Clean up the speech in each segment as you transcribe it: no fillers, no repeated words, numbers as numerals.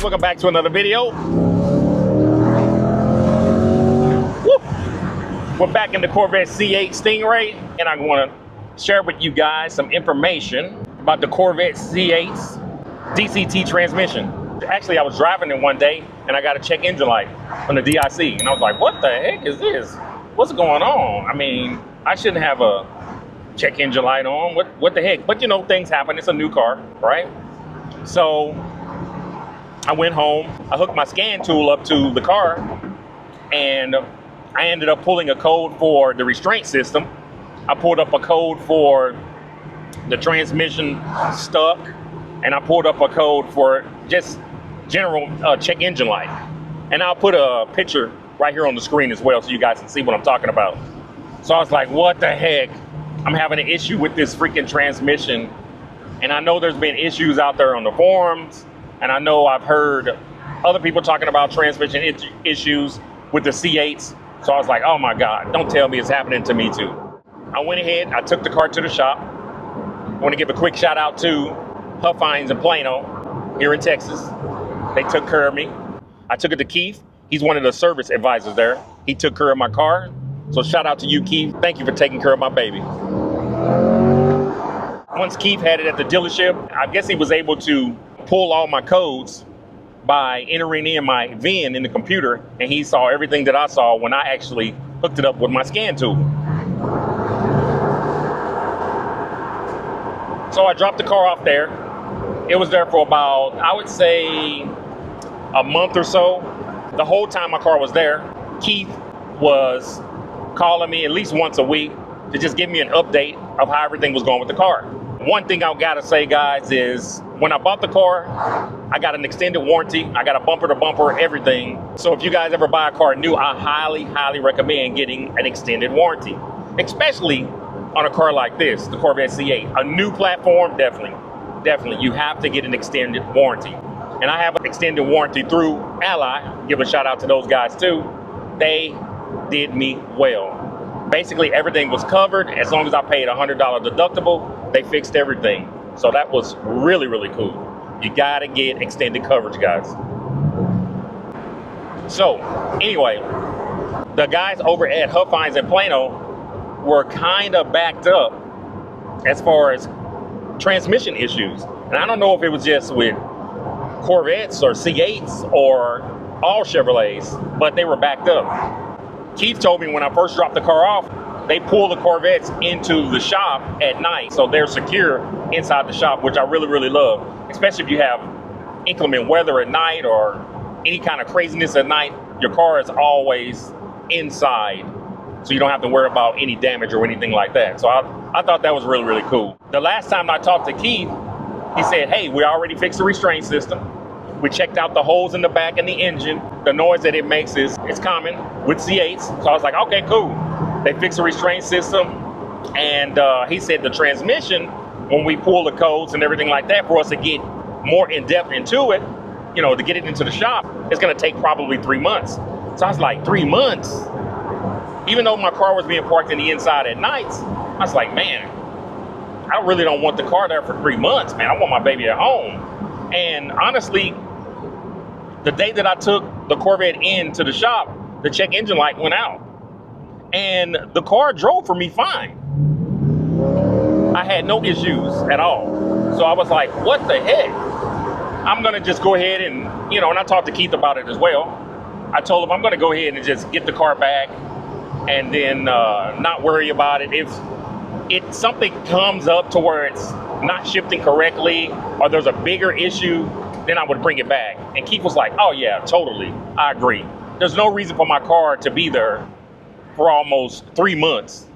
welcome back to another video. Woo. We're back in the Corvette C8 Stingray, and I want to share with you guys some information about the Corvette C8's DCT transmission. Actually, I was driving it one day, and I got a check engine light on the DIC, and I was like, what the heck is this? What's going on? I mean, I shouldn't have a check engine light on. What the heck? But you know, things happen. It's a new car, right? So I went home, I hooked my scan tool up to the car, and I ended up pulling a code for the restraint system. I pulled up a code for the transmission stuck, and I pulled up a code for just general check engine light. And I'll put a picture right here on the screen as well so you guys can see what I'm talking about. So I was like, what the heck? I'm having an issue with this freaking transmission. And I know there's been issues out there on the forums, and I know I've heard other people talking about transmission issues with the C8s. So I was like, oh my God, don't tell me it's happening to me too. I went ahead, I took the car to the shop. I want to give a quick shout out to Huffines in Plano here in Texas. They took care of me. I took it to Keith. He's one of the service advisors there. He took care of my car. So shout out to you, Keith. Thank you for taking care of my baby. Once Keith had it at the dealership, I guess he was able to pull all my codes by entering in my VIN in the computer, and he saw everything that I saw when I actually hooked it up with my scan tool. So I dropped the car off there. It was there for about, I would say, a month or so. The whole time my car was there, Keith was calling me at least once a week to just give me an update of how everything was going with the car. One thing I gotta say, guys, is when I bought the car, I got an extended warranty. I got a bumper to bumper, everything. So if you guys ever buy a car new, I highly, highly recommend getting an extended warranty, especially on a car like this, the Corvette C8. A new platform, definitely, you have to get an extended warranty. And I have an extended warranty through Ally. Give a shout out to those guys too. They did me well. Basically, everything was covered. As long as I paid $100 deductible, they fixed everything. So that was really, really cool. You gotta get extended coverage, guys. So anyway, the guys over at Huffines in Plano were kind of backed up as far as transmission issues. And I don't know if it was just with Corvettes or C8s or all Chevrolets, but they were backed up. Keith told me when I first dropped the car off, they pull the Corvettes into the shop at night, so they're secure inside the shop, which I really, really love. Especially if you have inclement weather at night or any kind of craziness at night, your car is always inside, so you don't have to worry about any damage or anything like that. So I thought that was really, really cool. The last time I talked to Keith, he said, hey, we already fixed the restraint system. We checked out the holes in the back and the engine. The noise that it makes it's common with C8s. So I was like, okay, cool. They fixed the restraint system. And he said the transmission, when we pull the codes and everything like that, for us to get more in depth into it, you know, to get it into the shop, it's gonna take probably 3 months. So I was like, 3 months? Even though my car was being parked in the inside at nights, I was like, man, I really don't want the car there for 3 months, man. I want my baby at home. And honestly, the day that I took the Corvette into the shop, the check engine light went out. And the car drove for me fine. I had no issues at all. So I was like, what the heck? I'm gonna just go ahead and, you know, and I talked to Keith about it as well. I told him I'm gonna go ahead and just get the car back and then not worry about it. If something comes up to where it's not shifting correctly or there's a bigger issue, then I would bring it back. And Keith was like, oh yeah, totally, I agree. There's no reason for my car to be there for almost 3 months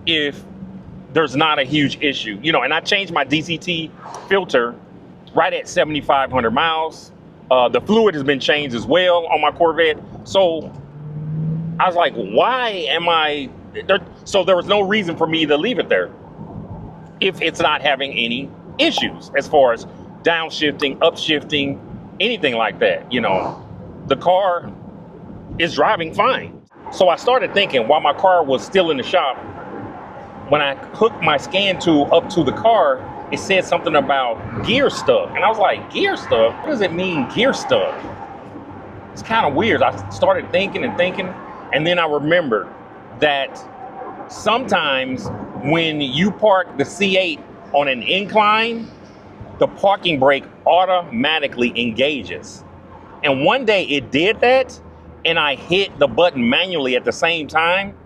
if there's not a huge issue. You know, and I changed my DCT filter right at 7,500 miles. The fluid has been changed as well on my Corvette. So I was like, why am I there? So there was no reason for me to leave it there if it's not having any issues as far as downshifting, upshifting, anything like that. You know, the car is driving fine. So I started thinking, while my car was still in the shop, when I hooked my scan tool up to the car, it said something about gear stuck. And I was like, gear stuck? What does it mean, gear stuck? It's kind of weird. I started thinking, and then I remembered that sometimes when you park the C8 on an incline, the parking brake automatically engages. And one day it did that, and I hit the button manually at the same time,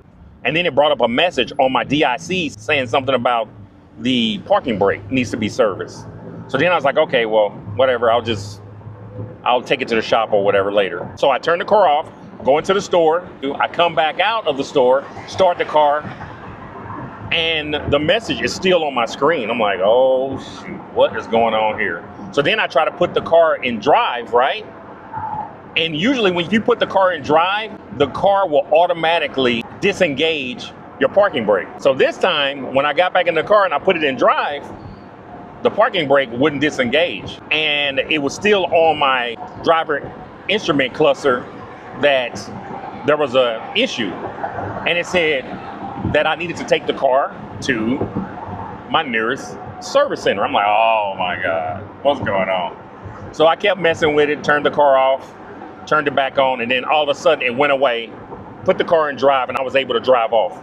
and then it brought up a message on my DIC saying something about the parking brake needs to be serviced. So then I was like, okay, well, whatever, I'll take it to the shop or whatever later. So I turn the car off, go into the store, I come back out of the store, start the car, and the message is still on my screen. I'm like, oh shoot, what is going on here? So then I try to put the car in drive, right? And usually when you put the car in drive, the car will automatically disengage your parking brake. So this time, when I got back in the car and I put it in drive, the parking brake wouldn't disengage. And it was still on my driver instrument cluster that there was an issue. And it said that I needed to take the car to my nearest service center. I'm like, oh my God, what's going on? So I kept messing with it, turned the car off, turned it back on, and then all of a sudden it went away, put the car in drive, and I was able to drive off.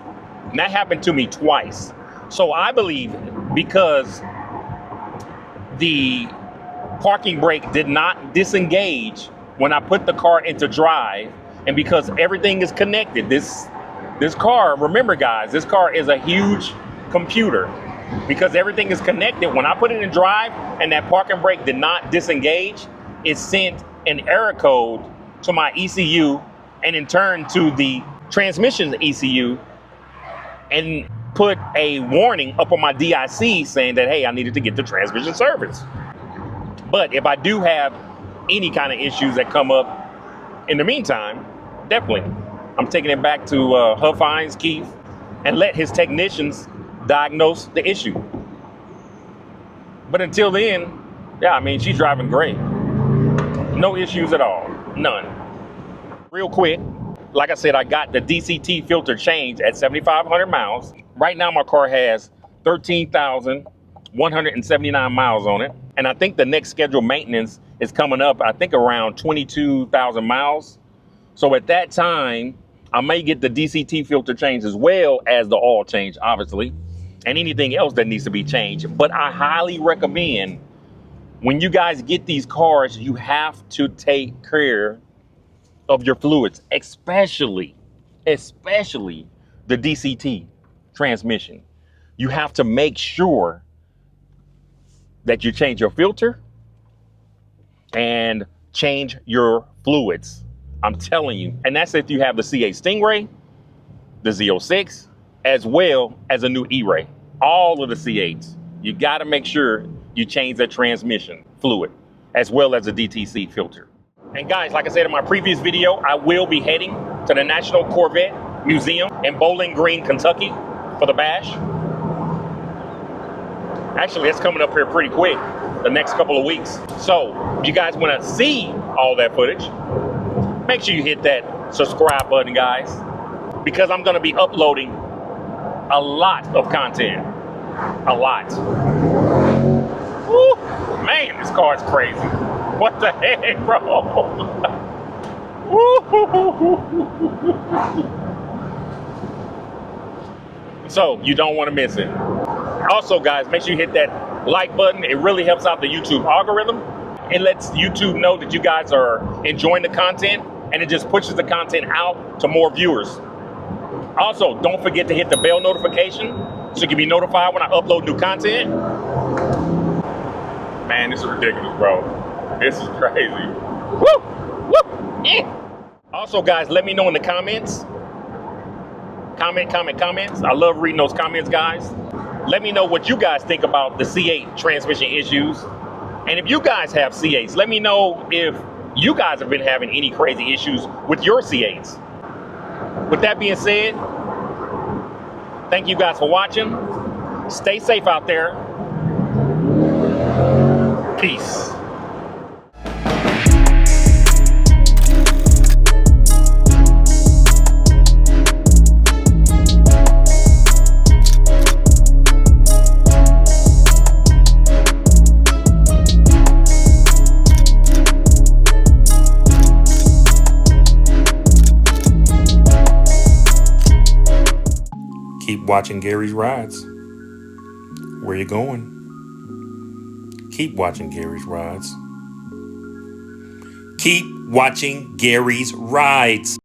And that happened to me twice. So I believe because the parking brake did not disengage when I put the car into drive, and because everything is connected, this car, remember guys, this car is a huge computer. Because everything is connected, when I put it in drive and that parking brake did not disengage, it sent an error code to my ECU and in turn to the transmission ECU and put a warning up on my DIC saying that, hey, I needed to get the transmission service. But if I do have any kind of issues that come up in the meantime, definitely, I'm taking it back to Huff Hines, Keith, and let his technicians diagnose the issue. But until then, yeah, I mean, she's driving great. No issues at all, none. Real quick, like I said, I got the DCT filter changed at 7,500 miles. Right now, my car has 13,179 miles on it. And I think the next scheduled maintenance is coming up, I think around 22,000 miles. So at that time, I may get the DCT filter changed as well as the oil change, obviously, and anything else that needs to be changed. But I highly recommend when you guys get these cars, you have to take care of your fluids, especially the DCT transmission. You have to make sure that you change your filter and change your fluids. I'm telling you. And that's if you have the C8 Stingray, the Z06, as well as a new E-Ray. All of the C8s. You got to make sure you change the transmission fluid, as well as the DTC filter. And guys, like I said in my previous video, I will be heading to the National Corvette Museum in Bowling Green, Kentucky for the bash. Actually, it's coming up here pretty quick, the next couple of weeks. So if you guys want to see all that footage, make sure you hit that subscribe button, guys, because I'm going to be uploading a lot of content. A lot. Woo, man, this car is crazy. What the heck, bro? So you don't want to miss it. Also, guys, make sure you hit that like button. It really helps out the YouTube algorithm. It lets YouTube know that you guys are enjoying the content, and it just pushes the content out to more viewers. Also, don't forget to hit the bell notification so you can be notified when I upload new content. Man, this is ridiculous, bro. This is crazy. Woo! Woo! Eh. Also, guys, let me know in the comments. Comments. I love reading those comments, guys. Let me know what you guys think about the C8 transmission issues. And if you guys have C8s, let me know if you guys have been having any crazy issues with your C8s. With that being said, thank you guys for watching. Stay safe out there. Peace. watching Gary's rides. Where you going? Keep watching Gary's rides. Keep watching Gary's rides.